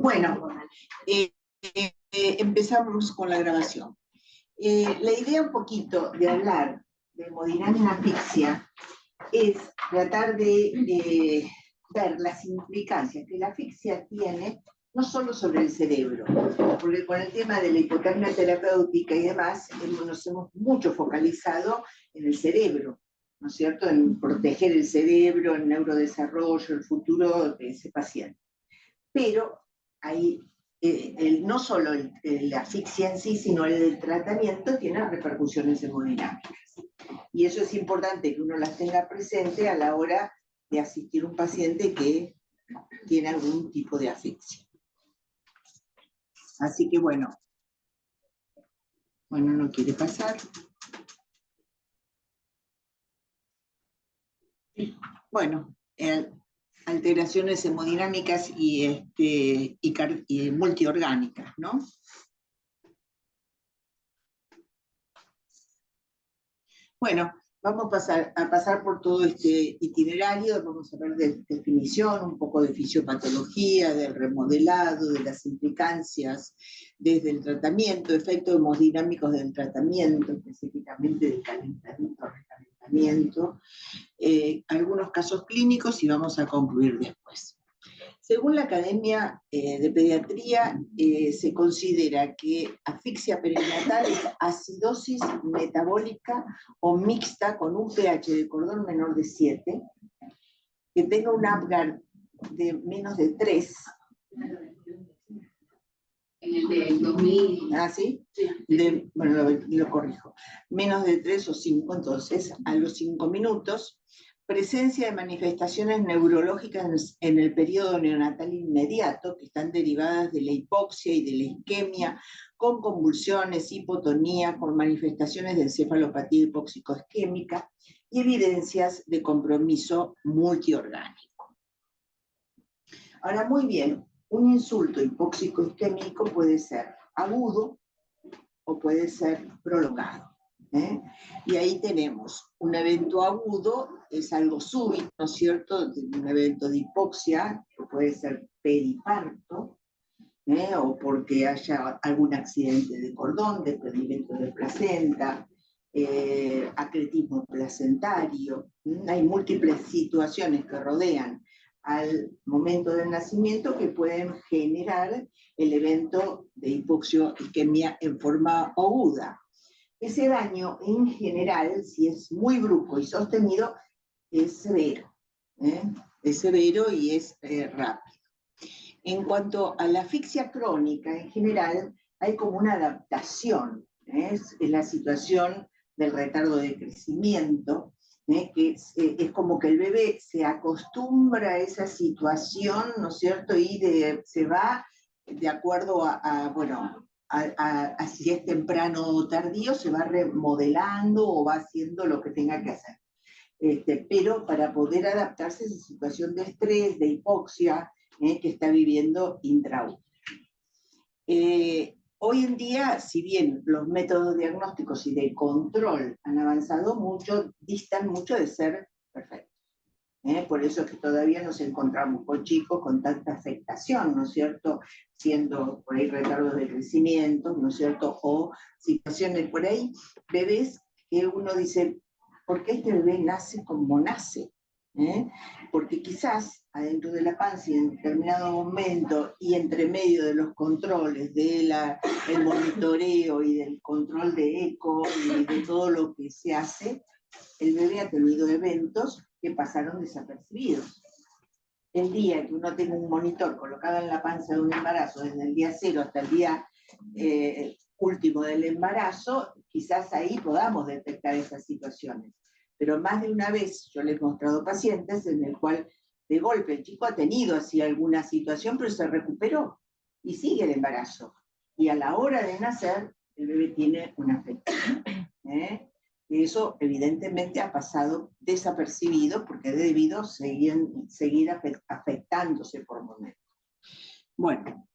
Bueno, empezamos con la grabación. La idea un poquito de hablar de hemodinámica en asfixia es tratar de ver las implicancias que la asfixia tiene no solo sobre el cerebro, porque con el tema de la hipotermia terapéutica y demás, nos hemos mucho focalizado en el cerebro, ¿no es cierto?, en proteger el cerebro, el neurodesarrollo, el futuro de ese paciente. Pero hay, no solo la asfixia en sí, sino el tratamiento tiene repercusiones hemodinámicas. Y eso es importante que uno las tenga presente a la hora de asistir a un paciente que tiene algún tipo de asfixia. Así que bueno, no quiere pasar. Bueno, alteraciones hemodinámicas y multiorgánicas, ¿no? Bueno, vamos a pasar por todo este itinerario, vamos a ver de definición, un poco de fisiopatología, del remodelado, de las implicancias desde el tratamiento, efectos hemodinámicos del tratamiento, específicamente del calentamiento, recalentamiento, algunos casos clínicos y vamos a concluir después. Según la Academia de Pediatría, se considera que asfixia perinatal es acidosis metabólica o mixta con un pH de cordón menor de 7, que tenga un Apgar de menos de 3. En el del 2000. ¿Ah, sí? Bueno, lo corrijo. Menos de 3 o 5, entonces, a los 5 minutos. Presencia de manifestaciones neurológicas en el periodo neonatal inmediato, que están derivadas de la hipoxia y de la isquemia, con convulsiones, hipotonía, con manifestaciones de encefalopatía hipóxico-isquémica, y evidencias de compromiso multiorgánico. Ahora, muy bien, un insulto hipóxico-isquémico puede ser agudo o puede ser prolongado. Y ahí tenemos un evento agudo, es algo súbito, ¿no es cierto?, un evento de hipoxia, que puede ser periparto, o porque haya algún accidente de cordón, desprendimiento de placenta, acretismo placentario. Hay múltiples situaciones que rodean al momento del nacimiento que pueden generar el evento de hipoxia-isquemia en forma aguda. Ese daño, en general, si es muy brusco y sostenido, es severo. Es severo y es rápido. En cuanto a la asfixia crónica, en general, hay como una adaptación. Es la situación del retardo de crecimiento, que es como que el bebé se acostumbra a esa situación, ¿no es cierto?, y se va de acuerdo a si es temprano o tardío, se va remodelando o va haciendo lo que tenga que hacer. Pero para poder adaptarse a esa situación de estrés, de hipoxia, que está viviendo intraútero. Hoy en día, si bien los métodos diagnósticos y de control han avanzado mucho, distan mucho de ser perfectos. Por eso es que todavía nos encontramos con chicos con tanta afectación, ¿no es cierto?, siendo por ahí retardos de crecimiento, ¿no es cierto?, o situaciones por ahí, bebés que uno dice, ¿por qué este bebé nace como nace? Porque quizás adentro de la panza y en determinado momento y entre medio de los controles del monitoreo y del control de eco y de todo lo que se hace, el bebé ha tenido eventos que pasaron desapercibidos. El día que uno tenga un monitor colocado en la panza de un embarazo, desde el día 0 hasta el día último del embarazo, quizás ahí podamos detectar esas situaciones. Pero más de una vez yo les he mostrado pacientes en el cual de golpe el chico ha tenido así alguna situación, pero se recuperó y sigue el embarazo. Y a la hora de nacer, el bebé tiene una afectación. Eso evidentemente ha pasado desapercibido porque ha debido seguir afectándose por momentos. Bueno,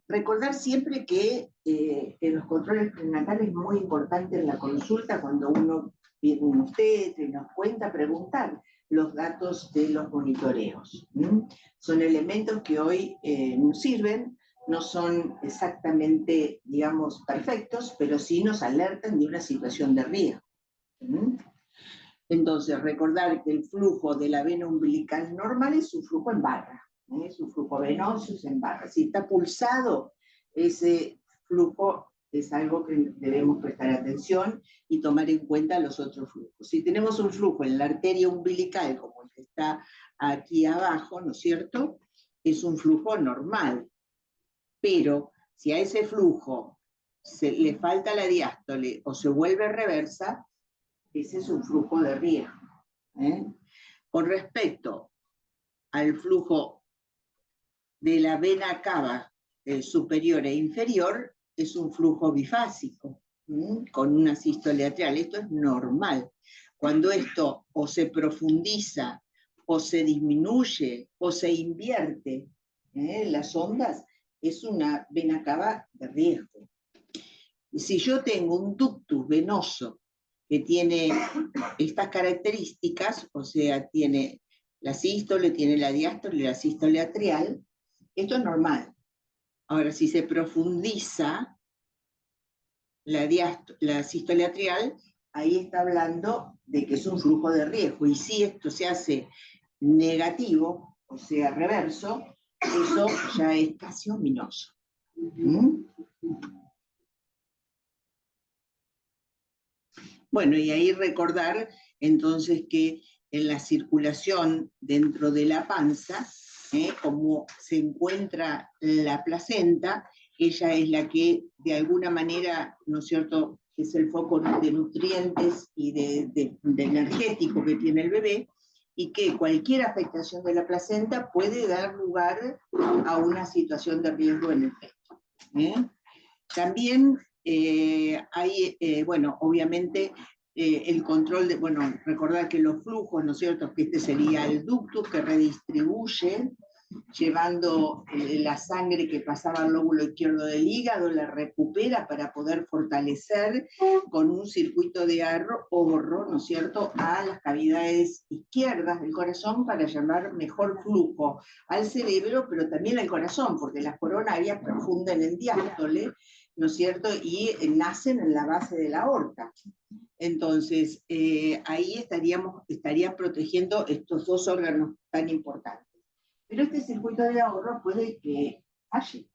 recordar siempre que en los controles prenatales es muy importante en la consulta cuando uno viene usted y nos cuenta, preguntar los datos de los monitoreos. Son elementos que hoy nos sirven, no son exactamente, digamos, perfectos, pero sí nos alertan de una situación de riesgo. Entonces, recordar que el flujo de la vena umbilical normal es un flujo en barra, es un flujo venoso, es en barra. Si está pulsado, ese flujo es algo que debemos prestar atención y tomar en cuenta los otros flujos. Si tenemos un flujo en la arteria umbilical, como el que está aquí abajo, ¿no es cierto?, es un flujo normal. Pero si a ese flujo le falta la diástole o se vuelve reversa, ese es un flujo de riesgo. Con respecto al flujo de la vena cava superior e inferior, es un flujo bifásico, con una sístole atrial. Esto es normal. Cuando esto o se profundiza, o se disminuye, o se invierte las ondas, es una vena cava de riesgo. Si yo tengo un ductus venoso que tiene estas características, o sea, tiene la sístole, tiene la diástole y la sístole atrial, esto es normal. Ahora, si se profundiza la sístole atrial, ahí está hablando de que es un flujo de riesgo, y si esto se hace negativo, o sea, reverso, eso ya es casi ominoso. Bueno, y ahí recordar entonces que en la circulación dentro de la panza, como se encuentra la placenta, ella es la que de alguna manera, ¿no es cierto?, es el foco de nutrientes y de energético que tiene el bebé, y que cualquier afectación de la placenta puede dar lugar a una situación de riesgo en el feto. También hay, bueno, obviamente, el control de, bueno, recordar que los flujos, ¿no es cierto?, que este sería el ductus que redistribuye, llevando la sangre que pasaba al lóbulo izquierdo del hígado, la recupera para poder fortalecer con un circuito de ahorro, ¿no es cierto?, a las cavidades izquierdas del corazón para llevar mejor flujo al cerebro, pero también al corazón, porque las coronarias profunden en diástole, ¿no es cierto?, y nacen en la base de la aorta. Entonces, ahí estaría protegiendo estos dos órganos tan importantes. Pero este circuito de ahorro puede que falle,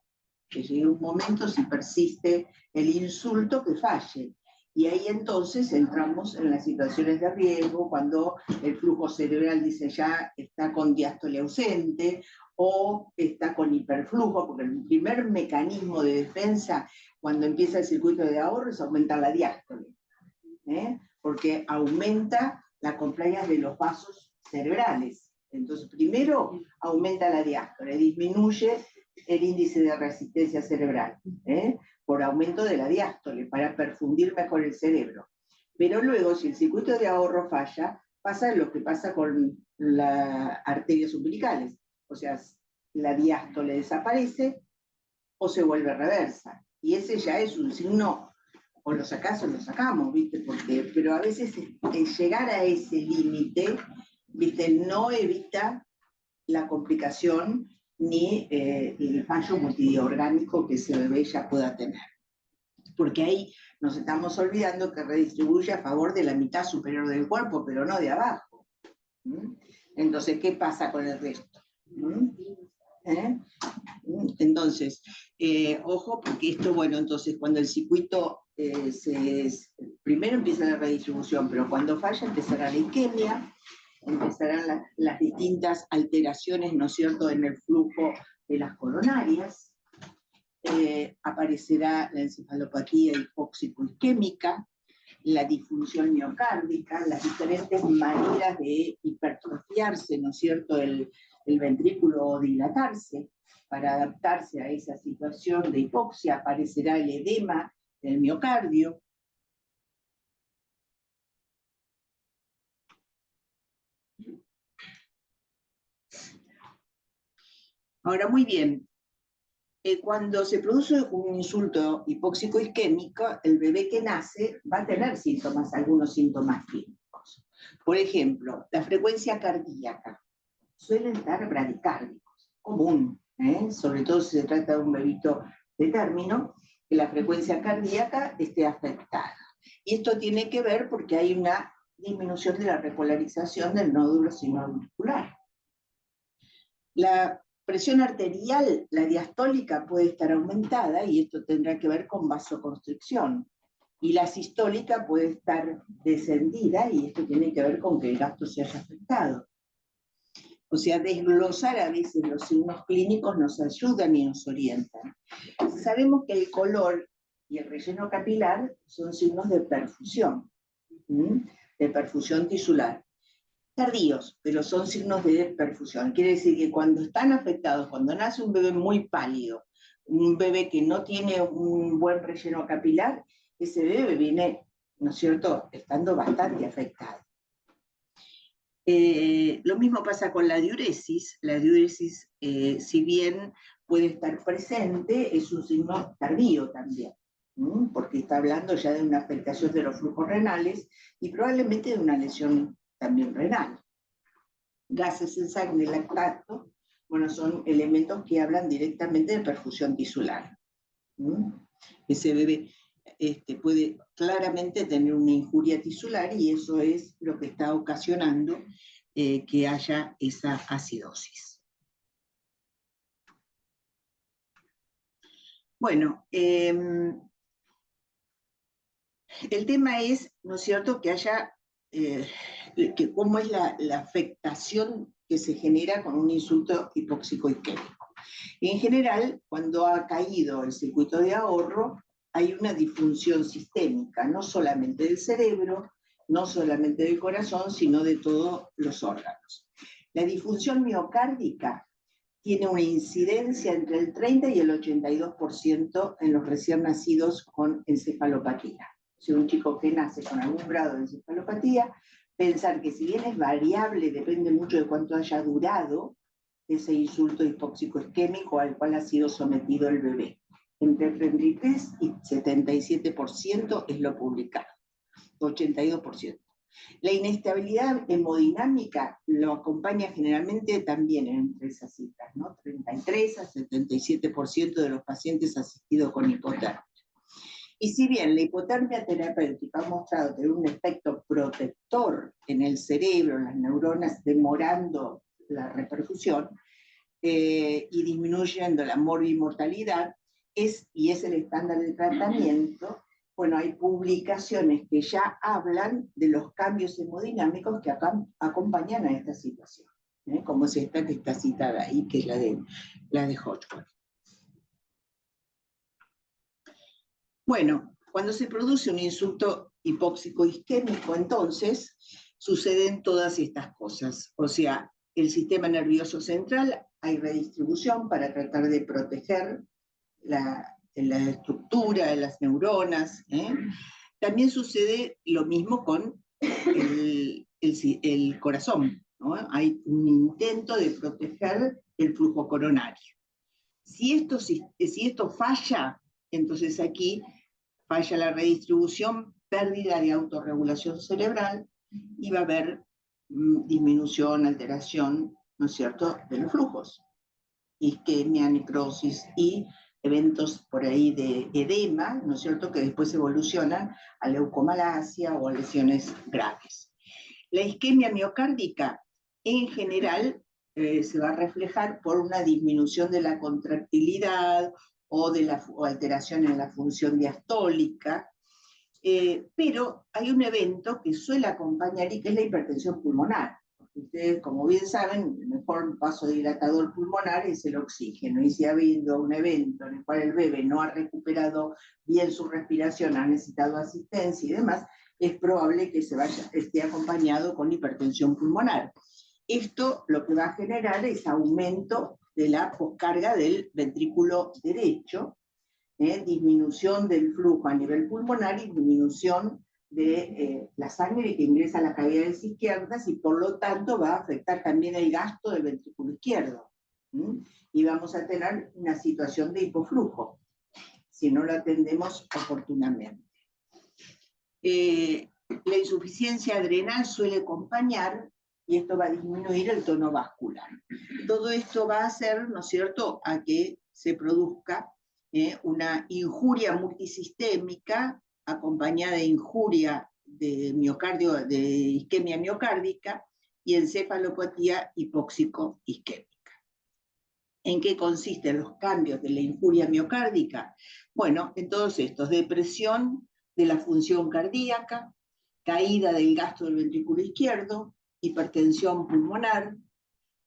que llegue un momento, si persiste el insulto, que falle. Y ahí entonces entramos en las situaciones de riesgo, cuando el flujo cerebral dice ya está con diástole ausente, o está con hiperflujo, porque el primer mecanismo de defensa cuando empieza el circuito de ahorro es aumentar la diástole, porque aumenta la compliance de los vasos cerebrales. Entonces, primero aumenta la diástole, disminuye el índice de resistencia cerebral, por aumento de la diástole, para perfundir mejor el cerebro. Pero luego, si el circuito de ahorro falla, pasa lo que pasa con las arterias umbilicales. O sea, la diástole desaparece o se vuelve reversa. Y ese ya es un signo, o lo sacás o lo sacamos, ¿viste? Porque, pero a veces llegar a ese límite, ¿viste?, no evita la complicación ni el fallo multiorgánico que ese bebé ya pueda tener. Porque ahí nos estamos olvidando que redistribuye a favor de la mitad superior del cuerpo, pero no de abajo. Entonces, ¿qué pasa con el resto? Entonces, ojo, porque esto, bueno, entonces cuando el circuito primero empieza la redistribución, pero cuando falla empezará la isquemia, empezarán las distintas alteraciones, ¿no es cierto?, en el flujo de las coronarias, aparecerá la encefalopatía hipóxico-isquémica, la disfunción miocárdica, las diferentes maneras de hipertrofiarse, ¿no es cierto?, el ventrículo o dilatarse. Para adaptarse a esa situación de hipoxia aparecerá el edema del miocardio. Ahora, muy bien, Cuando se produce un insulto hipóxico isquémico, el bebé que nace va a tener síntomas, algunos síntomas clínicos. Por ejemplo, la frecuencia cardíaca. Suelen estar bradicárdicos, común, sobre todo si se trata de un bebito de término, que la frecuencia cardíaca esté afectada. Y esto tiene que ver porque hay una disminución de la repolarización del nódulo sinoauricular. La presión arterial, la diastólica, puede estar aumentada y esto tendrá que ver con vasoconstricción. Y la sistólica puede estar descendida y esto tiene que ver con que el gasto se haya afectado. O sea, desglosar a veces los signos clínicos nos ayudan y nos orientan. Sabemos que el color y el relleno capilar son signos de perfusión tisular. Tardíos, pero son signos de perfusión. Quiere decir que cuando están afectados, cuando nace un bebé muy pálido, un bebé que no tiene un buen relleno capilar, ese bebé viene, ¿no es cierto?, estando bastante afectado. Lo mismo pasa con la diuresis. La diuresis, si bien puede estar presente, es un signo tardío también, porque está hablando ya de una afectación de los flujos renales y probablemente de una lesión también renal. Gases en sangre, lactato, bueno, son elementos que hablan directamente de perfusión tisular. Ese bebé puede claramente tener una injuria tisular y eso es lo que está ocasionando que haya esa acidosis. Bueno, el tema es, ¿no es cierto?, que haya, cómo es la afectación que se genera con un insulto hipóxico isquémico. En general, cuando ha caído el circuito de ahorro, hay una disfunción sistémica, no solamente del cerebro, no solamente del corazón, sino de todos los órganos. La disfunción miocárdica tiene una incidencia entre el 30 y el 82% en los recién nacidos con encefalopatía. Si un chico que nace con algún grado de encefalopatía, pensar que si bien es variable, depende mucho de cuánto haya durado ese insulto hipóxico isquémico al cual ha sido sometido el bebé. Entre 33 y 77% es lo publicado, 82%. La inestabilidad hemodinámica lo acompaña generalmente también entre esas cifras, ¿no? 33 a 77% de los pacientes asistidos con hipotermia. Y si bien la hipotermia terapéutica ha mostrado tener un efecto protector en el cerebro, en las neuronas, demorando la reperfusión y disminuyendo la morbimortalidad, y es el estándar de tratamiento, bueno, hay publicaciones que ya hablan de los cambios hemodinámicos que acompañan a esta situación, como es esta que está citada ahí, que es la de Hodgkin. Bueno, cuando se produce un insulto hipóxico isquémico, entonces, suceden todas estas cosas. O sea, el sistema nervioso central, hay redistribución para tratar de proteger la estructura de las neuronas. También sucede lo mismo con el corazón, ¿no? Hay un intento de proteger el flujo coronario. Si esto falla, entonces aquí falla la redistribución, pérdida de autorregulación cerebral y va a haber disminución, alteración, ¿no es cierto?, de los flujos. Isquemia, necrosis y eventos por ahí de edema, ¿no es cierto?, que después evolucionan a leucomalacia o a lesiones graves. La isquemia miocárdica, en general, se va a reflejar por una disminución de la contractilidad o de la alteración en la función diastólica, pero hay un evento que suele acompañar y que es la hipertensión pulmonar. Ustedes, como bien saben, el mejor vasodilatador pulmonar es el oxígeno, y si ha habido un evento en el cual el bebé no ha recuperado bien su respiración, ha necesitado asistencia y demás, es probable que esté acompañado con hipertensión pulmonar. Esto lo que va a generar es aumento de la poscarga del ventrículo derecho, disminución del flujo a nivel pulmonar y disminución de la sangre que ingresa a las cavidades izquierdas y por lo tanto va a afectar también el gasto del ventrículo izquierdo. Y vamos a tener una situación de hipoflujo, si no lo atendemos oportunamente. La insuficiencia adrenal suele acompañar, y esto va a disminuir el tono vascular. Todo esto va a hacer, ¿no es cierto?, a que se produzca una injuria multisistémica acompañada de injuria de miocardio, de isquemia miocárdica y encefalopatía hipóxico-isquémica. ¿En qué consisten los cambios de la injuria miocárdica? Bueno, en todos estos: depresión de la función cardíaca, caída del gasto del ventrículo izquierdo, hipertensión pulmonar,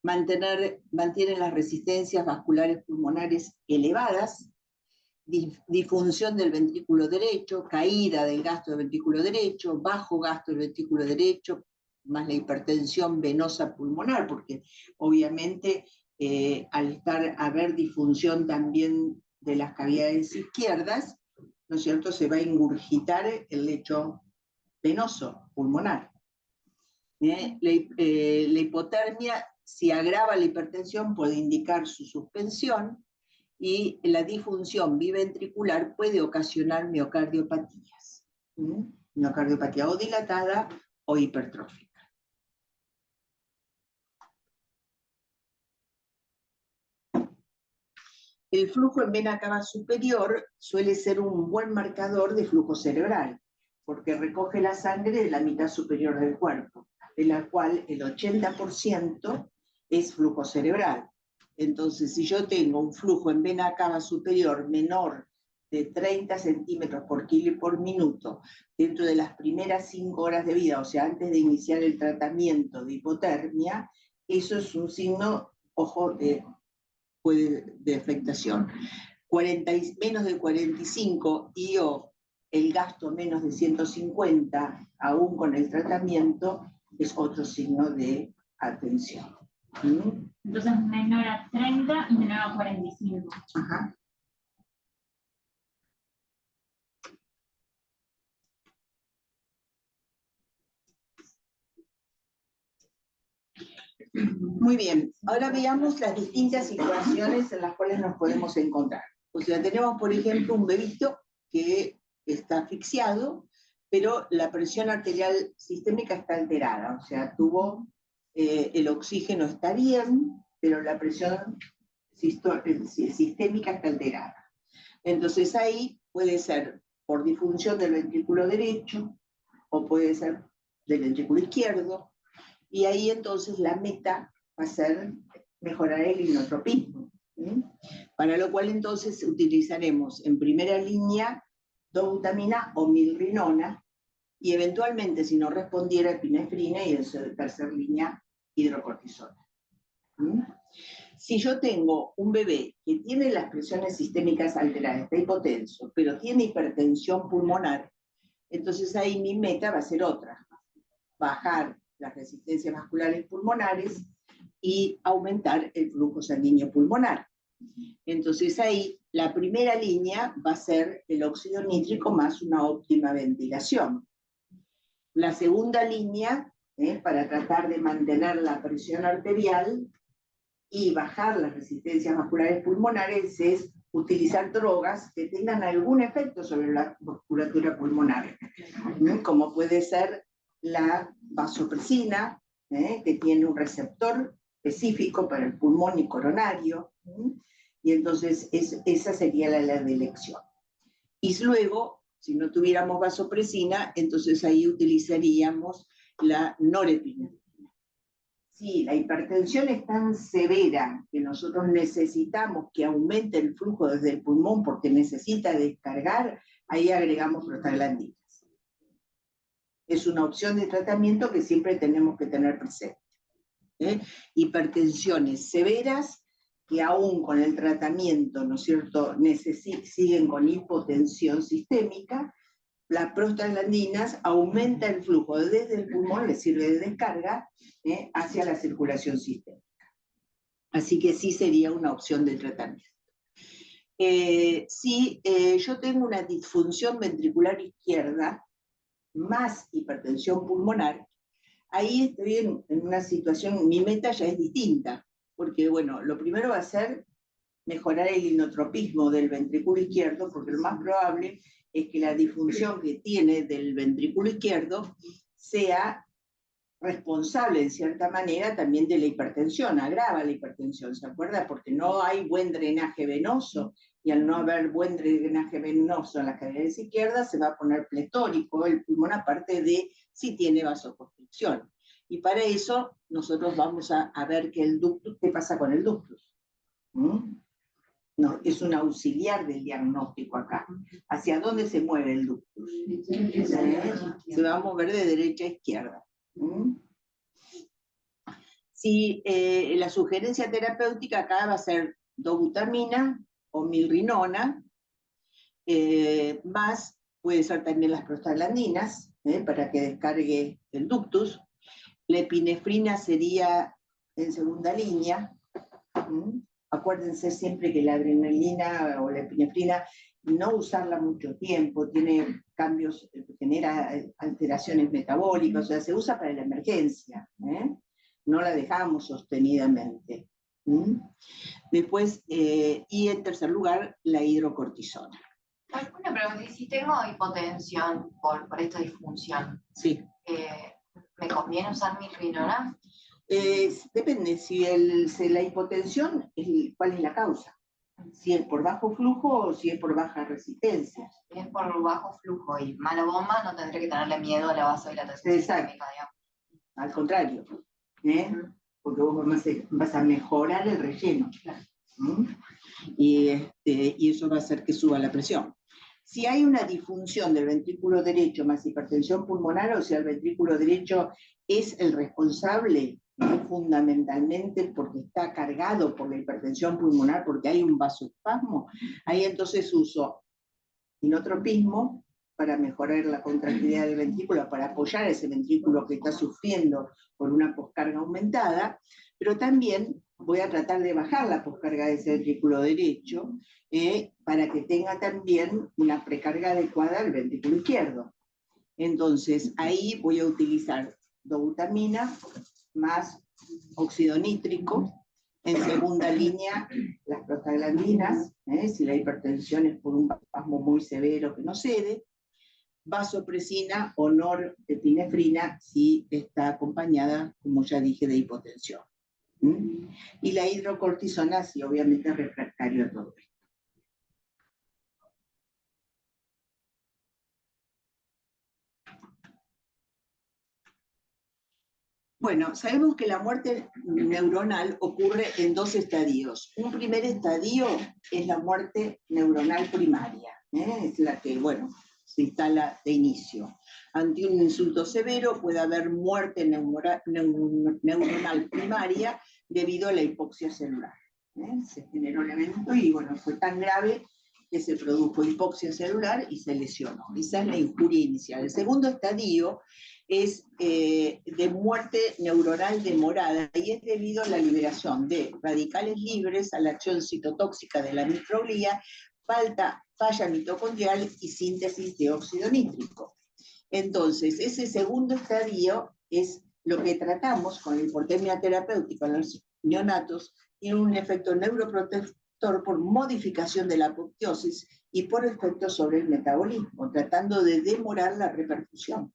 mantienen las resistencias vasculares pulmonares elevadas, disfunción del ventrículo derecho, caída del gasto del ventrículo derecho, bajo gasto del ventrículo derecho, más la hipertensión venosa pulmonar, porque obviamente al haber disfunción también de las cavidades izquierdas, ¿no es cierto?, se va a ingurgitar el lecho venoso pulmonar. La hipotermia, si agrava la hipertensión, puede indicar su suspensión, y la disfunción biventricular puede ocasionar miocardiopatías. Miocardiopatía o dilatada o hipertrófica. El flujo en vena cava superior suele ser un buen marcador de flujo cerebral, porque recoge la sangre de la mitad superior del cuerpo, de la cual el 80% es flujo cerebral. Entonces, si yo tengo un flujo en vena cava superior menor de 30 centímetros por kilo por minuto dentro de las primeras 5 horas de vida, o sea, antes de iniciar el tratamiento de hipotermia, eso es un signo, ojo, de afectación. Menos de 45 y o el gasto menos de 150, aún con el tratamiento, es otro signo de atención. Entonces menor a 30 y menor a 45. Ajá. Muy bien, ahora veamos las distintas situaciones en las cuales nos podemos encontrar. O sea, tenemos, por ejemplo, un bebito que está asfixiado, pero la presión arterial sistémica está alterada, o sea, el oxígeno está bien, pero la presión sistémica está alterada. Entonces ahí puede ser por disfunción del ventrículo derecho, o puede ser del ventrículo izquierdo, y ahí entonces la meta va a ser mejorar el inotropismo, para lo cual entonces utilizaremos en primera línea dobutamina o milrinona, y eventualmente, si no respondiera, epinefrina, y en tercera línea hidrocortisona. Si yo tengo un bebé que tiene las presiones sistémicas alteradas, está hipotenso, pero tiene hipertensión pulmonar, entonces ahí mi meta va a ser otra: bajar las resistencias vasculares pulmonares y aumentar el flujo sanguíneo pulmonar. Entonces ahí la primera línea va a ser el óxido nítrico más una óptima ventilación. La segunda línea, para tratar de mantener la presión arterial y bajar las resistencias vasculares pulmonares, es utilizar drogas que tengan algún efecto sobre la musculatura pulmonar, como puede ser la vasopresina, que tiene un receptor específico para el pulmón y coronario, y entonces esa sería la de elección. Y luego, si no tuviéramos vasopresina, entonces ahí utilizaríamos la norepinefrina. Si la hipertensión es tan severa que nosotros necesitamos que aumente el flujo desde el pulmón porque necesita descargar, ahí agregamos prostaglandinas. Es una opción de tratamiento que siempre tenemos que tener presente. Hipertensiones severas que aún con el tratamiento, ¿no es cierto?, siguen con hipotensión sistémica, las prostaglandinas aumenta el flujo desde el pulmón, le sirve de descarga, hacia la circulación sistémica. Así que sí sería una opción de tratamiento. Si yo tengo una disfunción ventricular izquierda, más hipertensión pulmonar, ahí estoy en una situación, mi meta ya es distinta. porque bueno, lo primero va a ser mejorar el inotropismo del ventrículo izquierdo, porque lo más probable es que la disfunción que tiene del ventrículo izquierdo sea responsable en cierta manera también de la hipertensión, agrava la hipertensión, ¿se acuerda? Porque no hay buen drenaje venoso, y al no haber buen drenaje venoso en las cavidades izquierdas se va a poner pletórico el pulmón, aparte de si tiene vasoconstricción. Y para eso nosotros vamos a ver que el ductus, ¿qué pasa con el ductus? No, es un auxiliar del diagnóstico acá. ¿Hacia dónde se mueve el ductus? Se va a mover de derecha a izquierda. Si la sugerencia terapéutica acá va a ser dobutamina o milrinona, más puede ser también las prostaglandinas, para que descargue el ductus. La epinefrina sería en segunda línea. Acuérdense siempre que la adrenalina o la epinefrina, no usarla mucho tiempo, tiene cambios, genera alteraciones metabólicas, o sea, se usa para la emergencia, no la dejamos sostenidamente. Después, y en tercer lugar, la hidrocortisona. Una pregunta, ¿y si tengo hipotensión por esta disfunción? Sí. ¿Me conviene usar milrinona? Depende, si la hipotensión, ¿cuál es la causa? Si es por bajo flujo o si es por baja resistencia. Si es por bajo flujo y mala bomba, no tendré que tenerle miedo a la vasodilatación sistémica, digamos. Al contrario, porque vos vas a mejorar el relleno. Claro. Y eso va a hacer que suba la presión. Si hay una disfunción del ventrículo derecho más hipertensión pulmonar, o sea, el ventrículo derecho es el responsable, fundamentalmente porque está cargado por la hipertensión pulmonar, porque hay un vasoespasmo, ahí entonces uso inotropismo para mejorar la contractilidad del ventrículo, para apoyar a ese ventrículo que está sufriendo por una poscarga aumentada, pero también voy a tratar de bajar la poscarga de ese ventrículo derecho, para que tenga también una precarga adecuada al ventrículo izquierdo. Entonces, ahí voy a utilizar dobutamina más óxido nítrico. En segunda línea, las prostaglandinas, si la hipertensión es por un espasmo muy severo que no cede. Vasopresina o norepinefrina si está acompañada, como ya dije, de hipotensión. Y la hidrocortisona si obviamente es refractario a todo esto. Bueno, sabemos que la muerte neuronal ocurre en dos estadios. Un primer estadio es la muerte neuronal primaria, es la que, bueno, se instala de inicio. Ante un insulto severo puede haber muerte neuronal primaria debido a la hipoxia celular. Se generó el evento y, bueno, fue tan grave que se produjo hipoxia celular y se lesionó. Esa es la injuria inicial. El segundo estadio es de muerte neuronal demorada y es debido a la liberación de radicales libres, a la acción citotóxica de la microglía, falla mitocondrial y síntesis de óxido nítrico. Entonces, ese segundo estadio es lo que tratamos con la hipotermia terapéutica en los neonatos, tiene un efecto neuroprotector por modificación de la apoptosis y por efecto sobre el metabolismo, tratando de demorar la repercusión.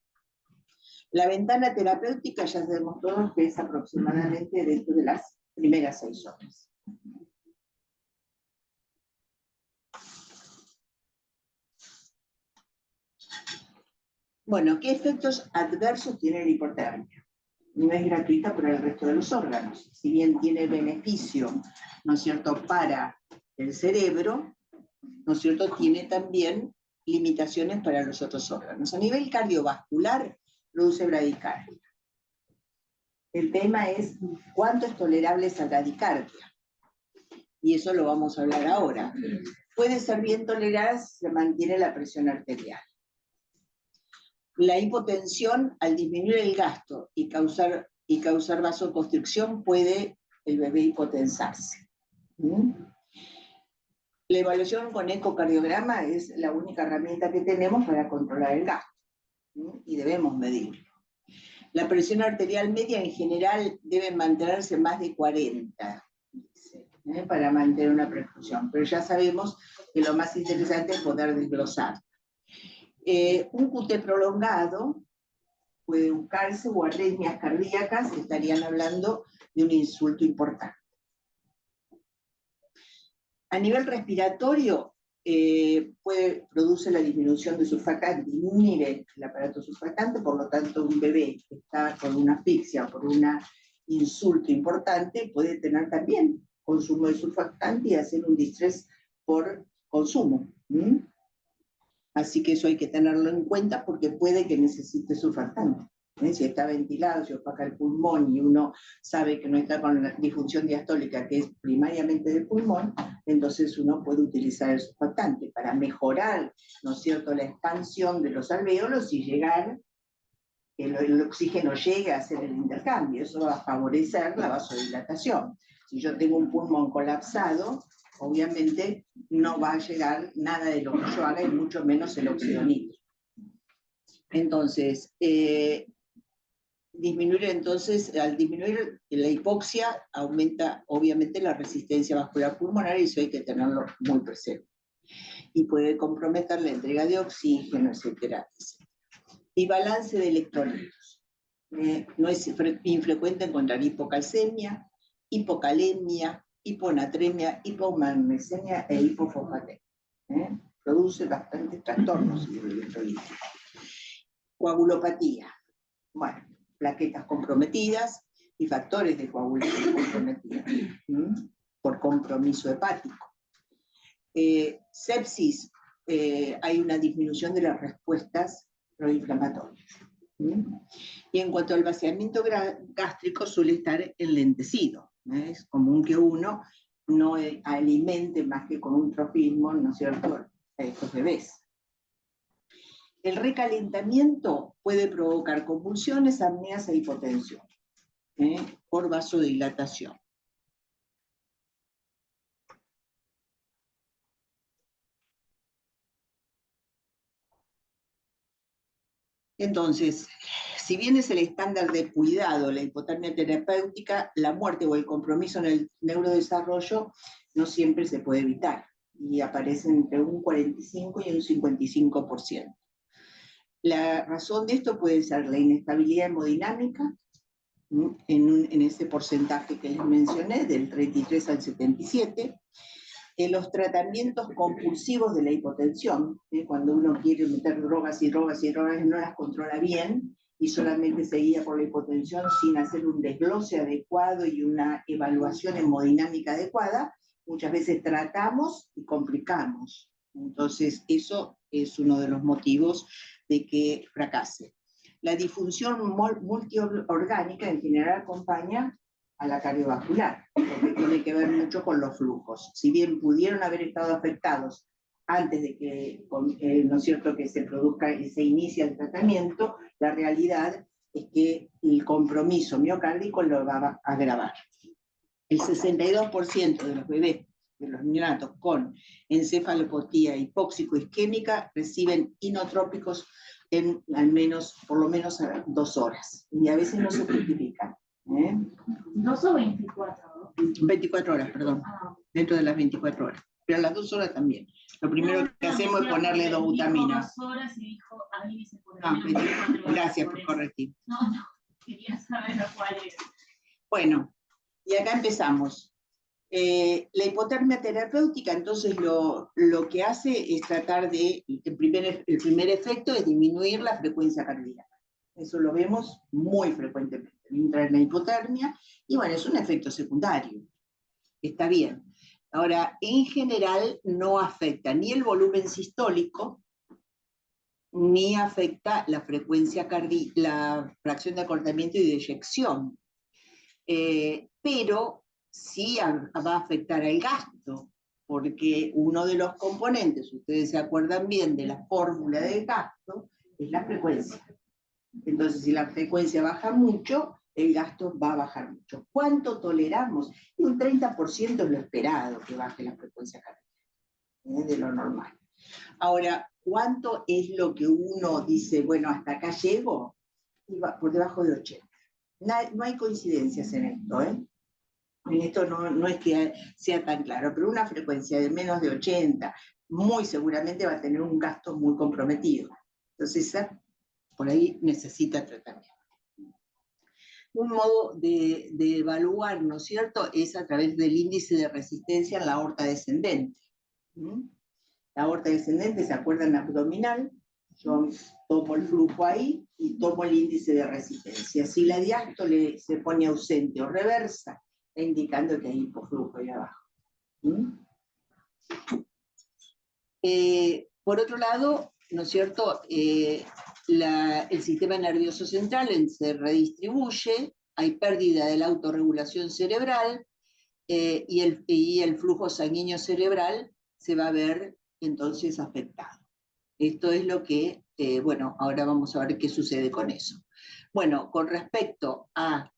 La ventana terapéutica ya sabemos todos que es aproximadamente dentro de las primeras 6 horas. Bueno, ¿qué efectos adversos tiene la hipotermia? No es gratuita para el resto de los órganos. Si bien tiene beneficio, ¿no es cierto?, para el cerebro, ¿no es cierto?, tiene también limitaciones para los otros órganos. A nivel cardiovascular, produce bradicardia. El tema es cuánto es tolerable esa bradicardia. Y eso lo vamos a hablar ahora. Puede ser bien tolerada si se mantiene la presión arterial. La hipotensión, al disminuir el gasto y causar vasoconstricción, puede el bebé hipotensarse. La evaluación con ecocardiograma es la única herramienta que tenemos para controlar el gasto. Y debemos medirlo. La presión arterial media en general debe mantenerse más de 40. para mantener una perfusión. Pero ya sabemos que lo más interesante es poder desglosar. Un QT prolongado puede buscarse, o arritmias cardíacas, estarían hablando de un insulto importante. A nivel respiratorio, produce la disminución de surfactante, disminuye el aparato surfactante, por lo tanto un bebé que está con una asfixia o por un insulto importante puede tener también consumo de surfactante y hacer un distrés por consumo. Así que eso hay que tenerlo en cuenta porque puede que necesite surfactante. Si está ventilado, si opaca el pulmón y uno sabe que no está con la disfunción diastólica, que es primariamente del pulmón, entonces uno puede utilizar el surfactante para mejorar, ¿no es cierto?, la expansión de los alvéolos y llegar, que el oxígeno llegue a hacer el intercambio. Eso va a favorecer la vasodilatación. Si yo tengo un pulmón colapsado, obviamente no va a llegar nada de lo que yo haga y mucho menos el óxido nítrico. Entonces, al disminuir la hipoxia, aumenta obviamente la resistencia vascular pulmonar y eso hay que tenerlo muy presente. Y puede comprometer la entrega de oxígeno, etcétera, etcétera. Y balance de electrolitos. No es infrecuente encontrar hipocalcemia, hipocalemia, hiponatremia, hipomagnesemia e hipofosfatemia. Produce bastantes trastornos electrolíticos. Coagulopatía. Bueno, plaquetas comprometidas y factores de coagulación comprometida por compromiso hepático. Sepsis, hay una disminución de las respuestas proinflamatorias. Y en cuanto al vaciamiento gástrico, suele estar enlentecido. Es común que uno no alimente más que con un trofismo, ¿no es cierto?, a estos bebés. El recalentamiento puede provocar convulsiones, apneas e hipotensión por vasodilatación. Entonces, si bien es el estándar de cuidado, la hipotermia terapéutica, la muerte o el compromiso en el neurodesarrollo no siempre se puede evitar y aparece entre un 45 y un 55%. La razón de esto puede ser la inestabilidad hemodinámica, en ese porcentaje que les mencioné, del 33 al 77, los tratamientos compulsivos de la hipotensión, cuando uno quiere meter drogas y drogas y drogas y no las controla bien, y solamente se guía por la hipotensión sin hacer un desglose adecuado y una evaluación hemodinámica adecuada, muchas veces tratamos y complicamos. Entonces, eso es uno de los motivos de que fracase. La disfunción multiorgánica en general acompaña a la cardiovascular, porque tiene que ver mucho con los flujos. Si bien pudieron haber estado afectados antes de que, ¿no es cierto?, que se produzca y se inicie el tratamiento, la realidad es que el compromiso miocárdico lo va a agravar. El 62% de los bebés, de los neonatos con encefalopatía hipóxico-isquémica reciben inotrópicos en por lo menos 2 horas, y a veces no se justifica. 2 o 24. 24 horas, perdón, dentro de las 24 horas, pero a las 2 horas también. Lo primero que hacemos es ponerle dobutamina. 2 horas y dijo, a mí se pone gracias por corregir. No, quería saber cuál era. Bueno, y acá empezamos. La hipotermia terapéutica, entonces, lo que hace es tratar de, el primer efecto es disminuir la frecuencia cardíaca. Eso lo vemos muy frecuentemente. Entra en la hipotermia, y bueno, es un efecto secundario. Está bien. Ahora, en general no afecta ni el volumen sistólico, ni afecta la frecuencia cardíaca, la fracción de acortamiento y de eyección. Pero sí va a afectar al gasto, porque uno de los componentes, ustedes se acuerdan bien de la fórmula del gasto, es la frecuencia. Entonces, si la frecuencia baja mucho, el gasto va a bajar mucho. ¿Cuánto toleramos? Y un 30% es lo esperado que baje la frecuencia cardíaca, de lo normal. Ahora, ¿cuánto es lo que uno dice, bueno, hasta acá llego? Y va por debajo de 80. No hay coincidencias en esto, Esto no es que sea tan claro, pero una frecuencia de menos de 80 muy seguramente va a tener un gasto muy comprometido. Entonces, por ahí necesita tratamiento. Un modo de evaluar, ¿no es cierto?, es a través del índice de resistencia en la aorta descendente. La aorta descendente, ¿se acuerdan? Abdominal. Yo tomo el flujo ahí y tomo el índice de resistencia. Si la diástole se pone ausente o reversa, está indicando que hay hipoflujo ahí abajo. Por otro lado, ¿no es cierto?, el sistema nervioso central se redistribuye, hay pérdida de la autorregulación cerebral, y el flujo sanguíneo cerebral se va a ver entonces afectado. Esto es lo que, bueno, ahora vamos a ver qué sucede con eso. Bueno, con respecto a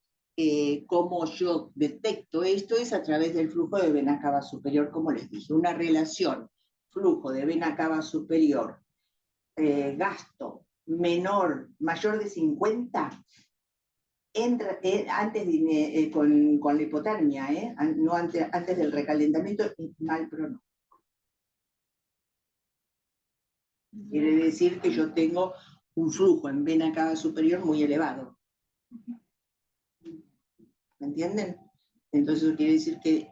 cómo yo detecto esto, es a través del flujo de vena cava superior, como les dije, una relación flujo de vena cava superior, gasto mayor de 50, entra, antes con la hipotermia, no antes del recalentamiento, es mal pronóstico. Quiere decir que yo tengo un flujo en vena cava superior muy elevado. ¿Me entienden? Entonces eso quiere decir que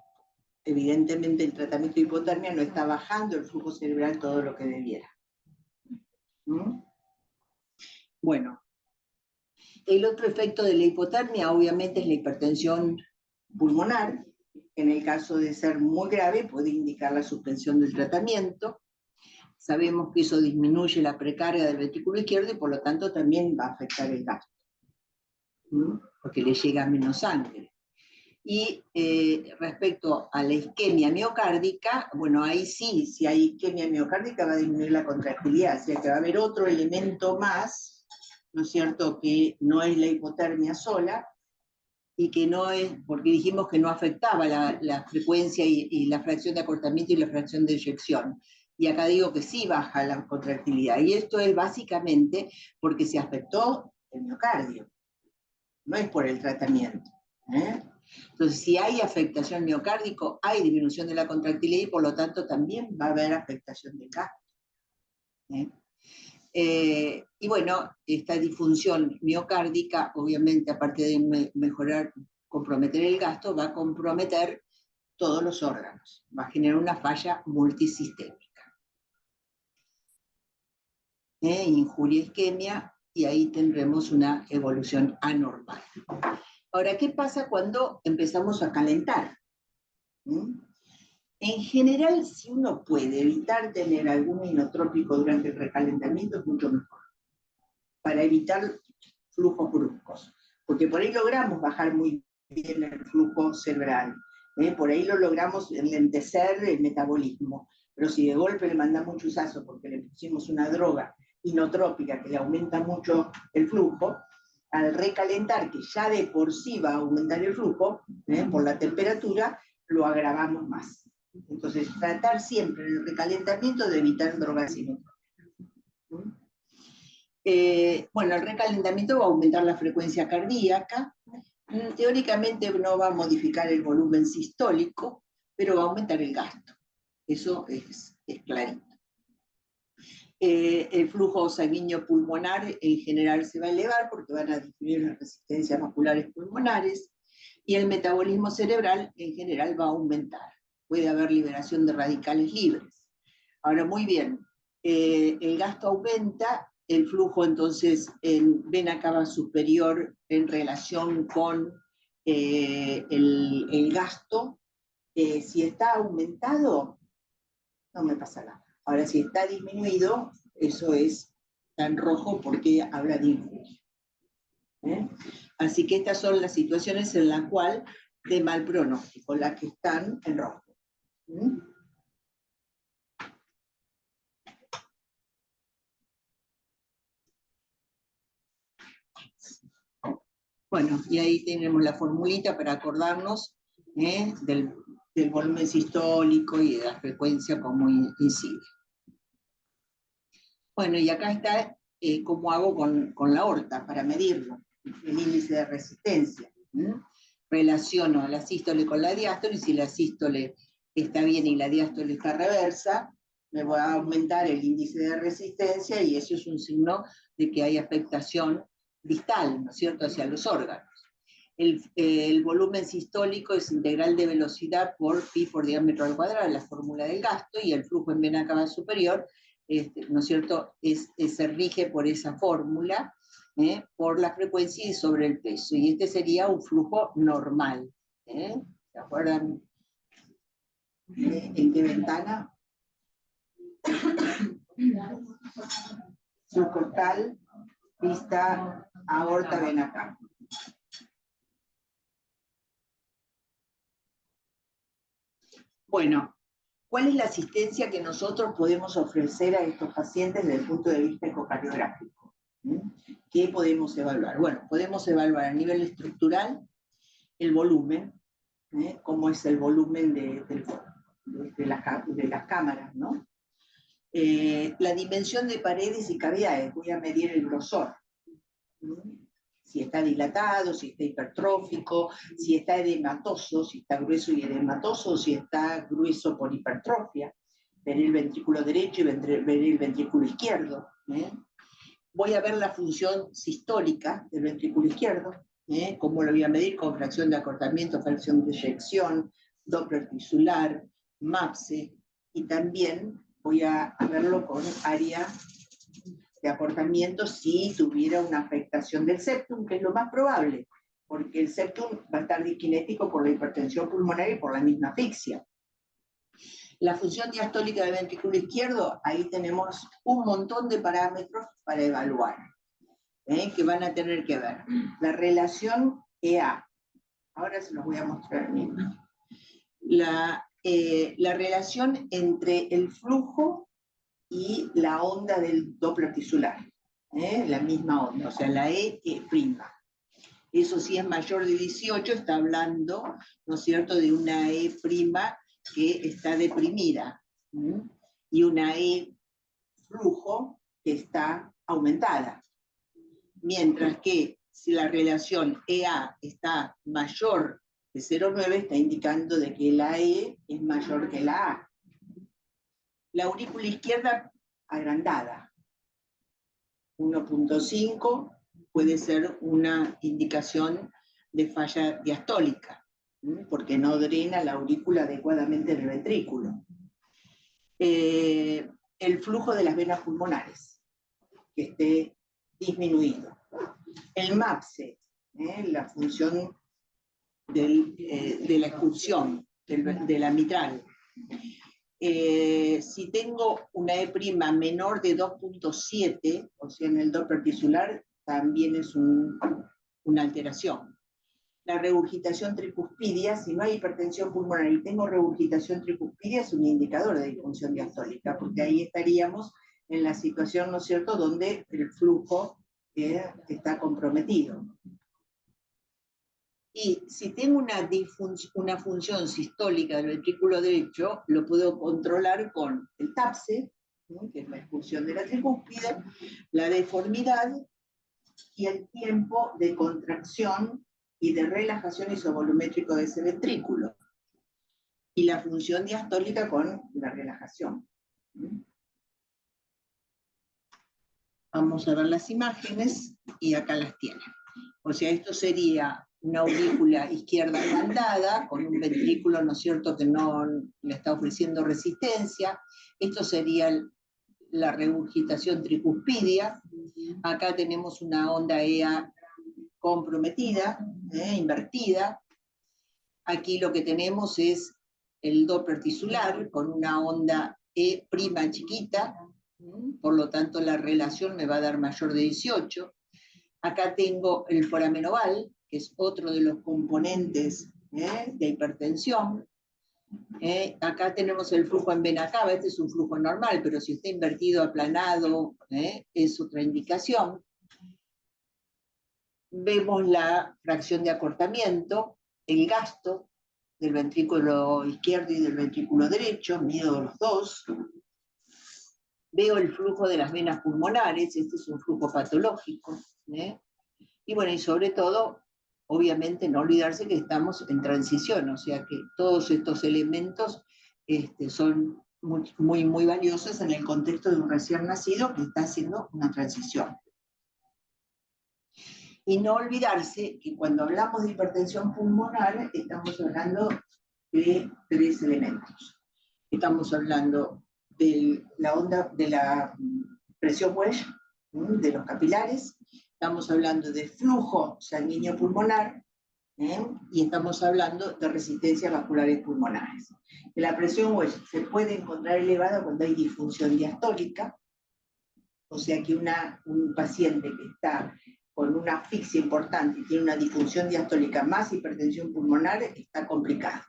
evidentemente el tratamiento de hipotermia no está bajando el flujo cerebral todo lo que debiera. Bueno, el otro efecto de la hipotermia obviamente es la hipertensión pulmonar. En el caso de ser muy grave puede indicar la suspensión del tratamiento. Sabemos que eso disminuye la precarga del ventrículo izquierdo y por lo tanto también va a afectar el gasto, porque le llega menos sangre. Y respecto a la isquemia miocárdica, bueno, ahí sí, si hay isquemia miocárdica va a disminuir la contractilidad, o sea que va a haber otro elemento más, ¿no es cierto?, que no es la hipotermia sola, y que no es, porque dijimos que no afectaba la frecuencia y la fracción de acortamiento y la fracción de eyección. Y acá digo que sí baja la contractilidad, y esto es básicamente porque se afectó el miocardio, no es por el tratamiento. Entonces, si hay afectación miocárdico, hay disminución de la contractilidad y por lo tanto también va a haber afectación del gasto. Y bueno, esta disfunción miocárdica, obviamente, aparte de comprometer el gasto, va a comprometer todos los órganos, va a generar una falla multisistémica. Injuria isquemia, y ahí tendremos una evolución anormal. Ahora, ¿qué pasa cuando empezamos a calentar? En general, si uno puede evitar tener algún inotrópico durante el recalentamiento, es mucho mejor, para evitar flujos bruscos, porque por ahí logramos bajar muy bien el flujo cerebral, por ahí lo logramos enlentecer el metabolismo, pero si de golpe le mandamos un chuzazo porque le pusimos una droga inotrópica que le aumenta mucho el flujo, al recalentar, que ya de por sí va a aumentar el flujo, por la temperatura, lo agravamos más. Entonces, tratar siempre en el recalentamiento de evitar drogas inotrópicas. Bueno, el recalentamiento va a aumentar la frecuencia cardíaca, teóricamente no va a modificar el volumen sistólico, pero va a aumentar el gasto. Eso es clarito. El flujo sanguíneo pulmonar en general se va a elevar porque van a disminuir las resistencias vasculares pulmonares, y el metabolismo cerebral en general va a aumentar. Puede haber liberación de radicales libres. Ahora, muy bien, el gasto aumenta, el flujo entonces en vena cava superior en relación con el gasto, si está aumentado, no me pasa nada. Ahora, si está disminuido, eso está en rojo porque habla de injuria. Así que estas son las situaciones en las cuales de mal pronóstico, las que están en rojo. Bueno, y ahí tenemos la formulita para acordarnos del volumen sistólico y de la frecuencia como incide. Bueno, y acá está cómo hago con la aorta para medirlo, el índice de resistencia. relaciono la sístole con la diástole, y si la sístole está bien y la diástole está reversa, me va a aumentar el índice de resistencia, y eso es un signo de que hay afectación distal, ¿no es cierto?, hacia los órganos. El volumen sistólico es integral de velocidad por pi por diámetro al cuadrado, la fórmula del gasto, y el flujo en vena cava superior, ¿no es cierto?, se rige por esa fórmula, por la frecuencia y sobre el peso, y este sería un flujo normal. ¿Se acuerdan en qué ventana? Subcostal, pista, aorta, vena cava. Bueno, ¿cuál es la asistencia que nosotros podemos ofrecer a estos pacientes desde el punto de vista ecocardiográfico? ¿Qué podemos evaluar? Bueno, podemos evaluar a nivel estructural el volumen, cómo es el volumen de las cámaras, ¿no? La dimensión de paredes y cavidades, voy a medir el grosor. Si está dilatado, si está hipertrófico, si está edematoso, si está grueso y edematoso, si está grueso por hipertrofia. Veré el ventrículo derecho y veré el ventrículo izquierdo. Voy a ver la función sistólica del ventrículo izquierdo, cómo lo voy a medir con fracción de acortamiento, fracción de eyección, Doppler tisular, MAPSE, y también voy a verlo con área de acortamiento si tuviera una afectación del septum, que es lo más probable, porque el septum va a estar disquinético por la hipertensión pulmonar y por la misma asfixia. La función diastólica del ventrículo izquierdo, ahí tenemos un montón de parámetros para evaluar, que van a tener que ver. La relación EA, ahora se los voy a mostrar mismo. La relación entre el flujo y la onda del Doppler tisular, la misma onda, o sea, la E prima. Eso si es mayor de 18, está hablando, ¿no es cierto?, de una E prima que está deprimida, y una E flujo que está aumentada. Mientras que si la relación EA está mayor de 0,9, está indicando de que la E es mayor que la A. La aurícula izquierda agrandada, 1.5, puede ser una indicación de falla diastólica, porque no drena la aurícula adecuadamente del ventrículo. El flujo de las venas pulmonares, que esté disminuido. El MAPSE, la función de la expulsión de la mitral. Si tengo una E' menor de 2.7, o sea, en el Doppler tisular, también es una alteración. La regurgitación tricuspidia, si no hay hipertensión pulmonar y tengo regurgitación tricuspidia, es un indicador de disfunción diastólica, porque ahí estaríamos en la situación, ¿no es cierto?, donde el flujo está comprometido. Y si tengo una función sistólica del ventrículo derecho, lo puedo controlar con el TAPSE, que es la expulsión de la tricúspide, la deformidad y el tiempo de contracción y de relajación isovolumétrico de ese ventrículo. Y la función diastólica con la relajación. Vamos a ver las imágenes y acá las tienen. O sea, esto sería una aurícula izquierda agrandada, con un ventrículo, ¿no es cierto?, que no le está ofreciendo resistencia. Esto sería la regurgitación tricuspidia. Acá tenemos una onda EA comprometida, invertida. Aquí lo que tenemos es el Doppler tisular, con una onda E' chiquita, por lo tanto la relación me va a dar mayor de 18. Acá tengo el foramen oval, que es otro de los componentes de hipertensión. Acá tenemos el flujo en vena cava, este es un flujo normal, pero si está invertido, aplanado, es otra indicación. Vemos la fracción de acortamiento, el gasto del ventrículo izquierdo y del ventrículo derecho, mido los dos. Veo el flujo de las venas pulmonares, este es un flujo patológico. Y bueno, y sobre todo, obviamente no olvidarse que estamos en transición, o sea que todos estos elementos son muy valiosos en el contexto de un recién nacido que está haciendo una transición. Y no olvidarse que cuando hablamos de hipertensión pulmonar, estamos hablando de 3 elementos. Estamos hablando de la presión Welch, de los capilares, estamos hablando de flujo sanguíneo pulmonar, y estamos hablando de resistencias vasculares pulmonares. La presión Welch se puede encontrar elevada cuando hay disfunción diastólica, o sea que un paciente que está con una asfixia importante y tiene una disfunción diastólica más hipertensión pulmonar, está complicado.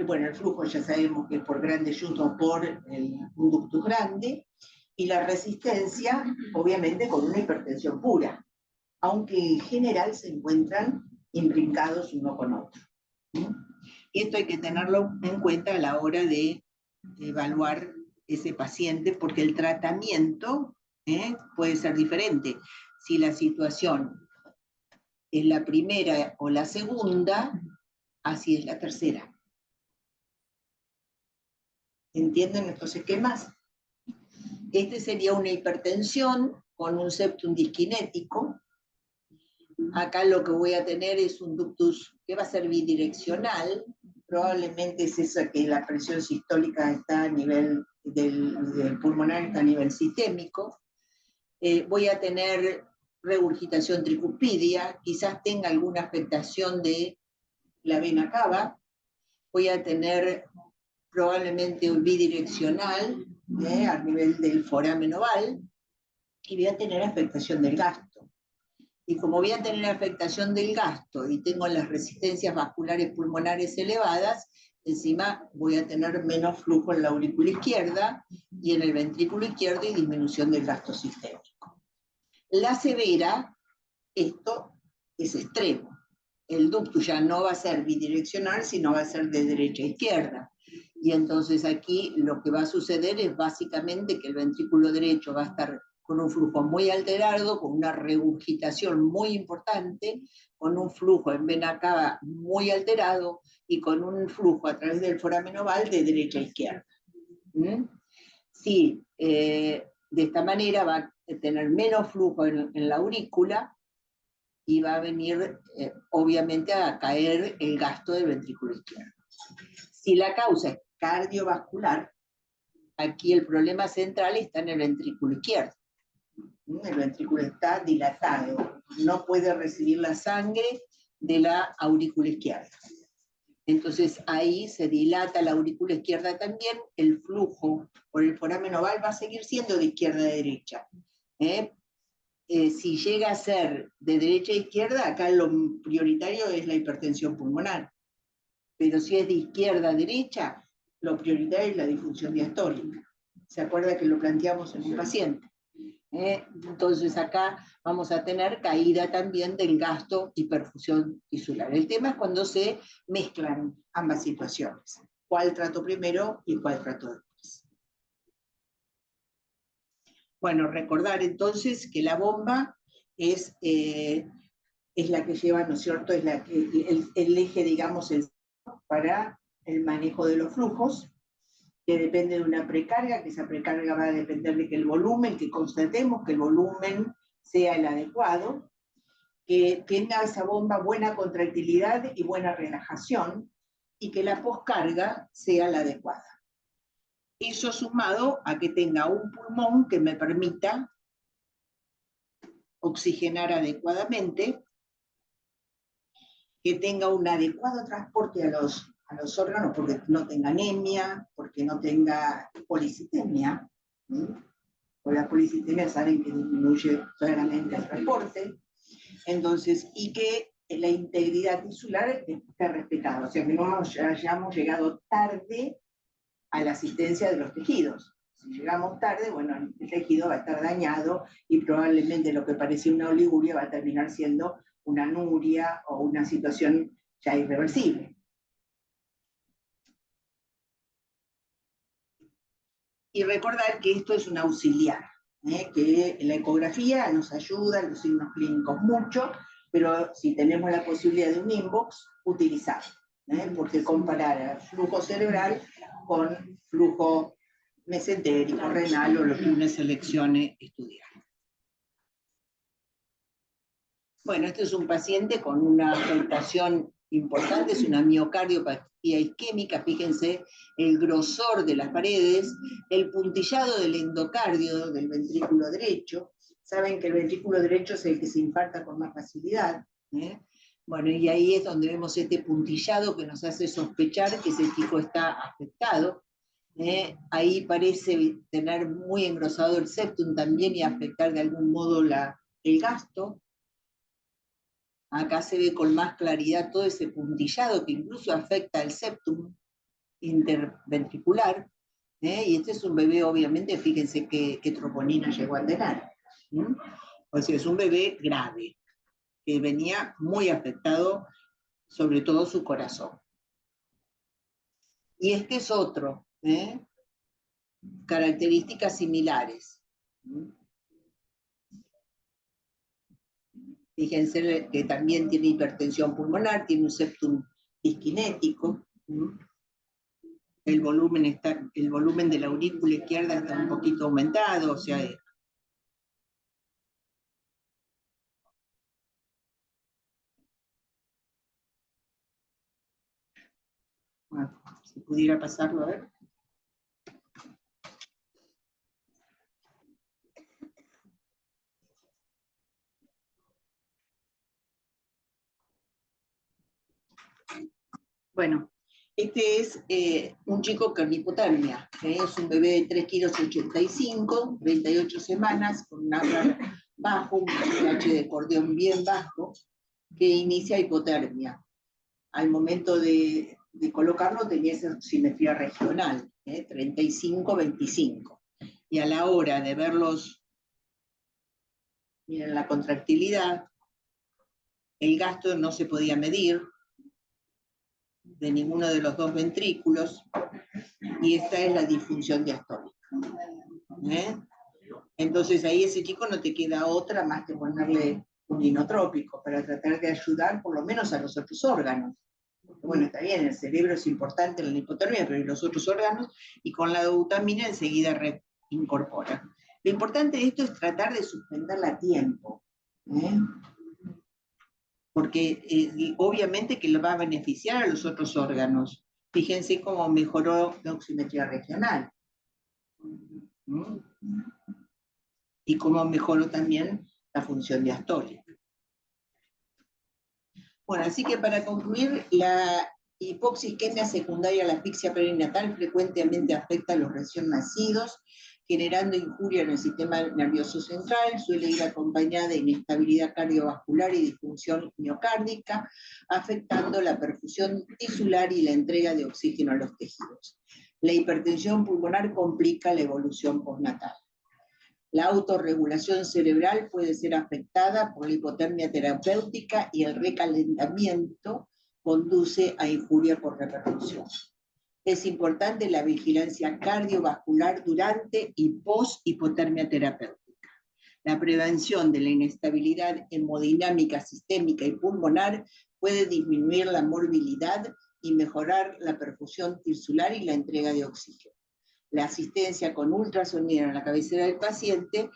Bueno, el flujo ya sabemos que es por grandes juntos por un ductus grande, y la resistencia, obviamente, con una hipertensión pura, aunque en general se encuentran imprincados uno con otro. Y esto hay que tenerlo en cuenta a la hora de evaluar ese paciente, porque el tratamiento puede ser diferente. Si la situación es la primera o la segunda, así es la tercera. ¿Entienden estos esquemas? Este sería una hipertensión con un septum disquinético. Acá lo que voy a tener es un ductus que va a ser bidireccional. Probablemente es esa que la presión sistólica está a nivel del pulmonar, está a nivel sistémico. Voy a tener regurgitación tricuspidia, quizás tenga alguna afectación de la vena cava. Voy a tener probablemente un bidireccional a nivel del foramen oval, y voy a tener afectación del gasto. Y como voy a tener afectación del gasto y tengo las resistencias vasculares pulmonares elevadas, encima voy a tener menos flujo en la aurícula izquierda y en el ventrículo izquierdo, y disminución del gasto sistémico. La severa, esto es extremo. El ductus ya no va a ser bidireccional, sino va a ser de derecha a izquierda. Y entonces aquí lo que va a suceder es básicamente que el ventrículo derecho va a estar con un flujo muy alterado, con una regurgitación muy importante, con un flujo en vena cava muy alterado y con un flujo a través del foramen oval de derecha a izquierda. Sí, de esta manera va a tener menos flujo en la aurícula y va a venir, obviamente, a caer el gasto del ventrículo izquierdo. Si la causa es cardiovascular, aquí el problema central está en el ventrículo izquierdo. El ventrículo está dilatado, no puede recibir la sangre de la aurícula izquierda. Entonces ahí se dilata la aurícula izquierda también, el flujo por el foramen oval va a seguir siendo de izquierda a derecha. Si llega a ser de derecha a izquierda, acá lo prioritario es la hipertensión pulmonar. Pero si es de izquierda a derecha, lo prioritario es la disfunción diastólica. ¿Se acuerda que lo planteamos en un paciente? Entonces acá vamos a tener caída también del gasto y perfusión tisular. El tema es cuando se mezclan ambas situaciones. ¿Cuál trato primero y cuál trato después? Bueno, recordar entonces que la bomba es la que lleva, ¿no es cierto?, es la que, el eje, digamos, para el manejo de los flujos, que depende de una precarga, que esa precarga va a depender de que el volumen, que constatemos que el volumen sea el adecuado, que tenga esa bomba buena contractilidad y buena relajación, y que la poscarga sea la adecuada. Eso sumado a que tenga un pulmón que me permita oxigenar adecuadamente, que tenga un adecuado transporte a los órganos, porque no tenga anemia, porque no tenga policitemia. Con la policitemia saben que disminuye claramente el transporte. Entonces, y que la integridad tisular esté respetada, o sea, que no hayamos llegado tarde a la asistencia de los tejidos. Si llegamos tarde, bueno, el tejido va a estar dañado y probablemente lo que parecía una oliguria va a terminar siendo una anuria o una situación ya irreversible. Y recordar que esto es un auxiliar, que la ecografía nos ayuda, los signos clínicos mucho, pero si tenemos la posibilidad de un inbox, utilizar, porque comparar flujo cerebral con flujo mesentérico, renal o lo que uno seleccione estudiar. Bueno, este es un paciente con una afectación importante, es una miocardiopatía isquémica, fíjense el grosor de las paredes, el puntillado del endocardio del ventrículo derecho. Saben que el ventrículo derecho es el que se infarta con más facilidad. Bueno, y ahí es donde vemos este puntillado que nos hace sospechar que ese chico está afectado. Ahí parece tener muy engrosado el septum también y afectar de algún modo el gasto. Acá se ve con más claridad todo ese puntillado que incluso afecta el septum interventricular. Y este es un bebé, obviamente, fíjense qué troponina llegó a tener. O sea, es un bebé grave, que venía muy afectado, sobre todo su corazón. Y este es otro, características similares. Fíjense que también tiene hipertensión pulmonar, tiene un septum disquinético. El volumen de la aurícula izquierda está un poquito aumentado, o sea, bueno, si pudiera pasarlo, a ver. Bueno, este es un chico con hipotermia, es un bebé de 3 kilos 85, 38 semanas, con un Apgar bajo, un pH de acordeón bien bajo, que inicia hipotermia. Al momento de colocarlo tenía esa simetría regional, 35-25. Y a la hora de verlos, miren la contractilidad, el gasto no se podía medir de ninguno de los dos ventrículos, y esta es la disfunción diastólica. Entonces ahí ese chico no te queda otra más que ponerle un inotrópico para tratar de ayudar por lo menos a los otros órganos. Bueno, está bien, el cerebro es importante en la hipotermia, pero ¿y los otros órganos? Y con la dobutamina enseguida reincorpora. Lo importante de esto es tratar de suspenderla a tiempo, porque obviamente que lo va a beneficiar a los otros órganos. Fíjense cómo mejoró la oximetría regional. Y cómo mejoró también la función diastólica. Bueno, así que para concluir, la hipoxisquemia secundaria a la asfixia perinatal frecuentemente afecta a los recién nacidos, generando injuria en el sistema nervioso central, suele ir acompañada de inestabilidad cardiovascular y disfunción miocárdica, afectando la perfusión tisular y la entrega de oxígeno a los tejidos. La hipertensión pulmonar complica la evolución postnatal. La autorregulación cerebral puede ser afectada por la hipotermia terapéutica y el recalentamiento conduce a injuria por repercusión. Es importante la vigilancia cardiovascular durante y post-hipotermia terapéutica. La prevención de la inestabilidad hemodinámica sistémica y pulmonar puede disminuir la morbilidad y mejorar la perfusión tisular y la entrega de oxígeno. La asistencia con ultrasonido en la cabecera del paciente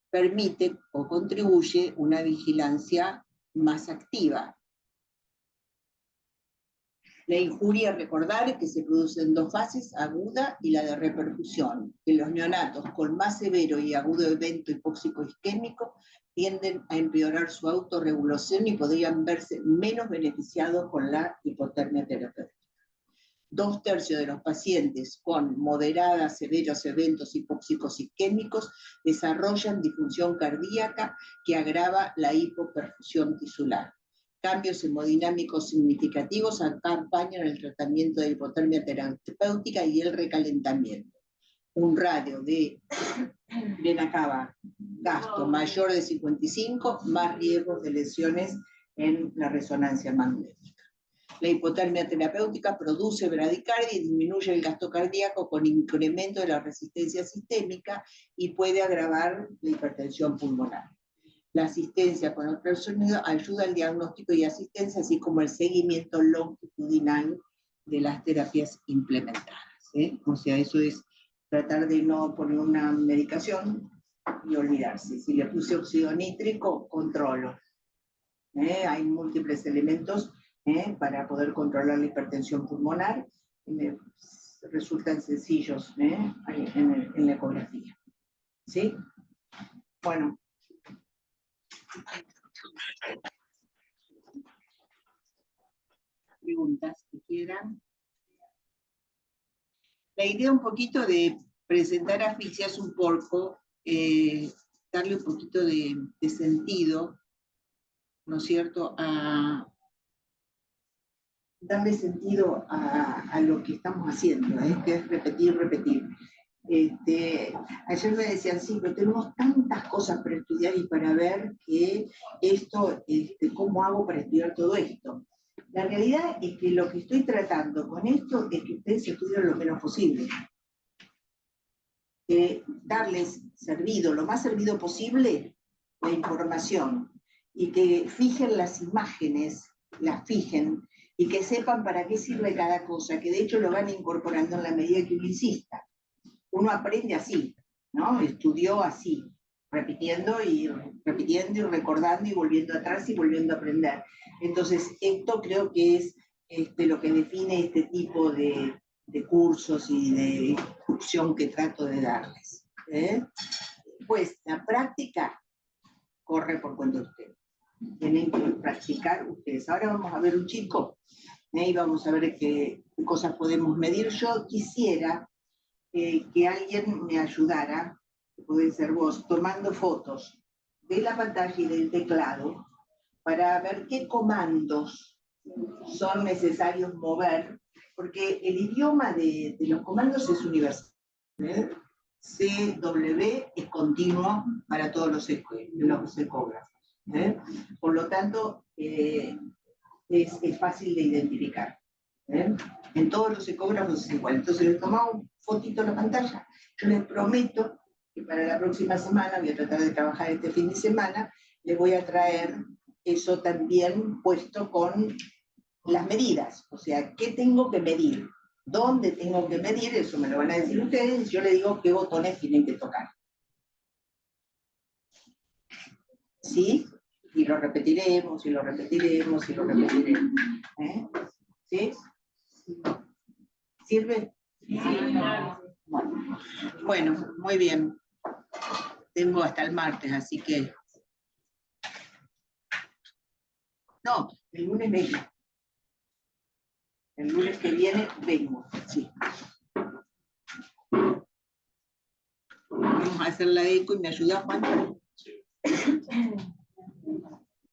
permite o contribuye una vigilancia más activa. La injuria, recordar que se produce en dos fases, aguda y la de repercusión. En los neonatos con más severo y agudo evento hipóxico isquémico tienden a empeorar su autorregulación y podrían verse menos beneficiados con la hipotermia terapéutica. 2/3 de los pacientes con moderadas severos eventos hipóxicos isquémicos desarrollan disfunción cardíaca que agrava la hipoperfusión tisular. Cambios hemodinámicos significativos acompañan el tratamiento de hipotermia terapéutica y el recalentamiento. Un radio de vena cava gasto mayor de 55, más riesgos de lesiones en la resonancia magnética. La hipotermia terapéutica produce bradicardia y disminuye el gasto cardíaco con incremento de la resistencia sistémica y puede agravar la hipertensión pulmonar. La asistencia con ultrasonido ayuda al diagnóstico y asistencia, así como el seguimiento longitudinal de las terapias implementadas. O sea, eso es tratar de no poner una medicación y olvidarse. Si le puse óxido nítrico, controlo. Hay múltiples elementos para poder controlar la hipertensión pulmonar. Resultan sencillos en la ecografía. ¿Sí? Bueno. Preguntas que quieran. La idea un poquito de presentar asfixia es un poco darle un poquito de sentido, ¿no es cierto?, darle sentido a lo que estamos haciendo, que es repetir. Ayer me decían, sí, pero tenemos tantas cosas para estudiar y para ver que esto, ¿cómo hago para estudiar todo esto? La realidad es que lo que estoy tratando con esto es que ustedes estudien lo menos posible. Darles lo más servido posible, la información, y que fijen las imágenes, las fijen, y que sepan para qué sirve cada cosa, que de hecho lo van incorporando en la medida que uno insista. Uno aprende así, ¿no? Estudió así, repitiendo y recordando y volviendo atrás y volviendo a aprender. Entonces, esto creo que es lo que define este tipo de cursos y de instrucción que trato de darles. Pues la práctica corre por cuenta de ustedes. Tienen que practicar ustedes. Ahora vamos a ver un chico y vamos a ver qué cosas podemos medir. Yo quisiera que alguien me ayudara, que puede ser vos, tomando fotos de la pantalla y del teclado para ver qué comandos son necesarios mover, porque el idioma de los comandos es universal. CW es continuo para todos los ecógrafos. Por lo tanto, es fácil de identificar. En todos los ecógrafos es igual. Entonces les tomamos fotito en la pantalla. Yo les prometo que para la próxima semana, voy a tratar de trabajar este fin de semana, les voy a traer eso también puesto con las medidas. O sea, ¿qué tengo que medir? ¿Dónde tengo que medir? Eso me lo van a decir ustedes. Yo les digo qué botones tienen que tocar. ¿Sí? Y lo repetiremos, y lo repetiremos, y lo repetiremos. ¿Sí? ¿Sirve? Sí, claro. Bueno, muy bien. Tengo hasta el martes, así que... No, el lunes vengo. El lunes que viene vengo, sí. Vamos a hacer la eco y me ayuda, Juan.